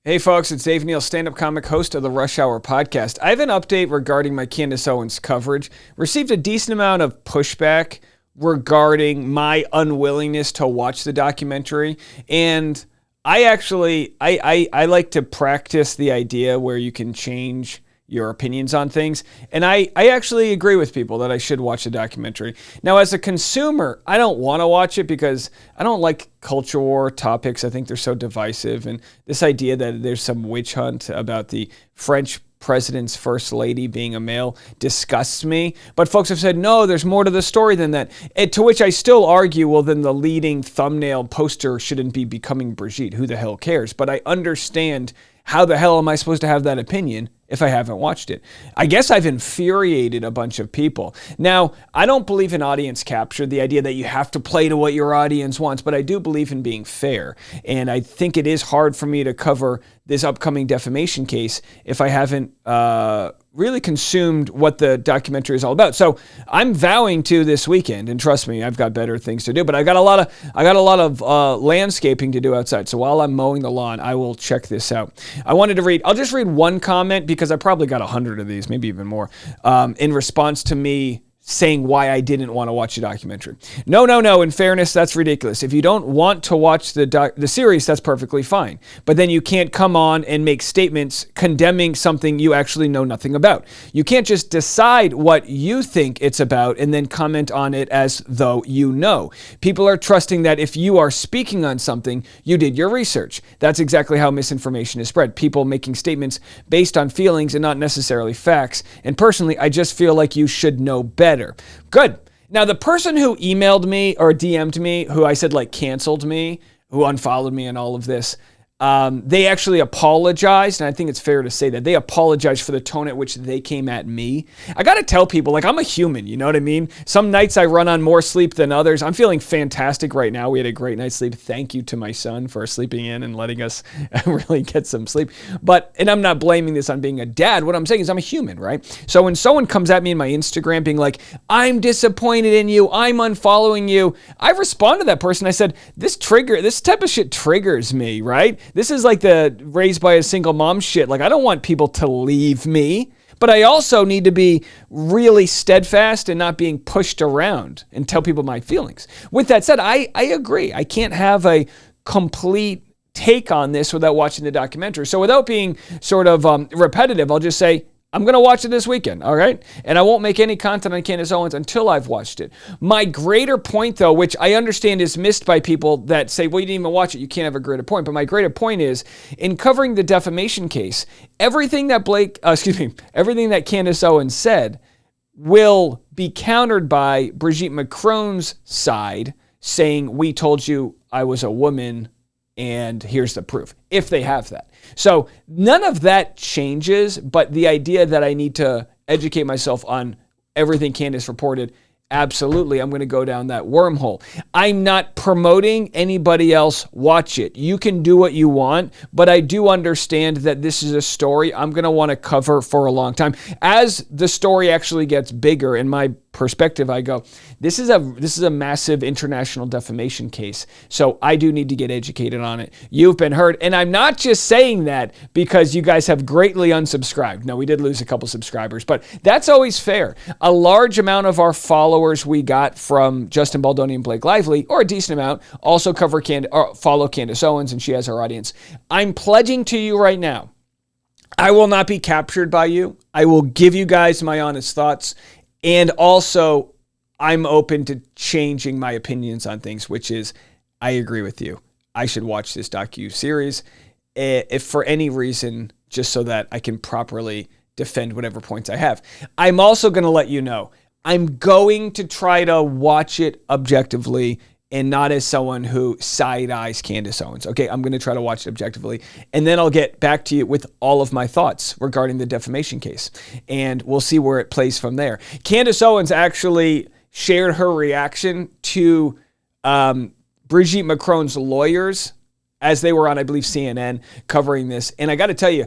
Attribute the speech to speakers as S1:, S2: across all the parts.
S1: Hey folks, it's Dave Neal, stand-up comic, host of the Rush Hour podcast. I have an update regarding my Candace Owens coverage. Received a decent amount of pushback regarding my unwillingness to watch the documentary. And I actually, I like to practice the idea where you can change your opinions on things. And I actually agree with people that I should watch the documentary. Now, as a consumer, I don't want to watch it because I don't like culture war topics. I think they're so divisive. And this idea that there's some witch hunt about the French president's first lady being a male disgusts me. But folks have said, no, there's more to the story than that. And to which I still argue, well, then the leading thumbnail poster shouldn't be becoming Brigitte. Who the hell cares? But I understand, how the hell am I supposed to have that opinion if I haven't watched it? I guess I've infuriated a bunch of people. Now, I don't believe in audience capture, the idea that you have to play to what your audience wants, but I do believe in being fair. And I think it is hard for me to cover this upcoming defamation case if I haven't really consumed what the documentary is all about. So I'm vowing to this weekend, and trust me, I've got better things to do, but I got a lot of landscaping to do outside. So while I'm mowing the lawn, I will check this out. I'll just read one comment because I probably got 100 of these, maybe even more, in response to me saying why I didn't want to watch the documentary. No. In fairness, that's ridiculous. If you don't want to watch the series, that's perfectly fine. But then you can't come on and make statements condemning something you actually know nothing about. You can't just decide what you think it's about and then comment on it as though you know. People are trusting that if you are speaking on something, you did your research. That's exactly how misinformation is spread. People making statements based on feelings and not necessarily facts. And personally, I just feel like you should know better. Good. Now, the person who emailed me or DM'd me, who I said canceled me, who unfollowed me and all of this, they actually apologized, and I think it's fair to say that they apologized for the tone at which they came at me. I got to tell people, I'm a human, you know what I mean? Some nights I run on more sleep than others. I'm feeling fantastic right now. We had a great night's sleep. Thank you to my son for sleeping in and letting us really get some sleep. And I'm not blaming this on being a dad. What I'm saying is I'm a human, right? So when someone comes at me in my Instagram being like, I'm disappointed in you, I'm unfollowing you, I respond to that person. I said, this type of shit triggers me, right? This is like the raised by a single mom shit. I don't want people to leave me, but I also need to be really steadfast and not being pushed around and tell people my feelings. With that said, I agree. I can't have a complete take on this without watching the documentary. So without being sort of repetitive, I'll just say, I'm going to watch it this weekend, all right? And I won't make any content on Candace Owens until I've watched it. My greater point, though, which I understand is missed by people that say, well, you didn't even watch it, you can't have a greater point. But my greater point is, in covering the defamation case, everything that Candace Owens said will be countered by Brigitte Macron's side, saying, we told you I was a woman, and here's the proof, if they have that. So none of that changes, but the idea that I need to educate myself on everything Candace reported, absolutely, I'm going to go down that wormhole. I'm not promoting anybody else watch it. You can do what you want, but I do understand that this is a story I'm going to want to cover for a long time. As the story actually gets bigger, in my perspective, I go, this is a massive international defamation case. So I do need to get educated on it. You've been heard. And I'm not just saying that because you guys have greatly unsubscribed. No, we did lose a couple subscribers, but that's always fair. A large amount of our followers we got from Justin Baldoni and Blake Lively, or a decent amount, also follow Candace Owens, and she has our audience. I'm pledging to you right now, I will not be captured by you. I will give you guys my honest thoughts. And also, I'm open to changing my opinions on things, which is, I agree with you. I should watch this docu-series if for any reason, just so that I can properly defend whatever points I have. I'm also going to let you know, I'm going to try to watch it objectively and not as someone who side-eyes Candace Owens. Okay, I'm going to try to watch it objectively, and then I'll get back to you with all of my thoughts regarding the defamation case, and we'll see where it plays from there. Candace Owens actually shared her reaction to Brigitte Macron's lawyers as they were on, I believe, CNN covering this, and I got to tell you,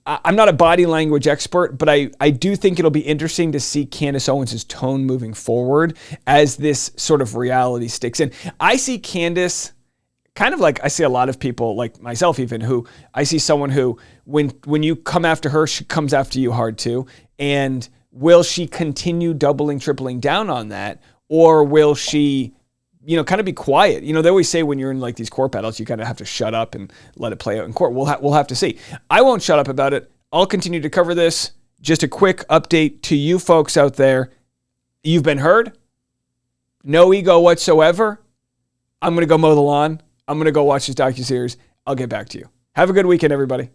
S1: I'm not a body language expert, but I do think it'll be interesting to see Candace Owens' tone moving forward as this sort of reality sticks in. I see Candace kind of like I see a lot of people, like myself even, who I see someone who, when you come after her, she comes after you hard too. And will she continue doubling, tripling down on that? Or will she, kind of be quiet? They always say when you're in like these court battles, you kind of have to shut up and let it play out in court. We'll have to see. I won't shut up about it. I'll continue to cover this. Just a quick update to you folks out there. You've been heard. No ego whatsoever. I'm going to go mow the lawn. I'm going to go watch this docuseries. I'll get back to you. Have a good weekend, everybody.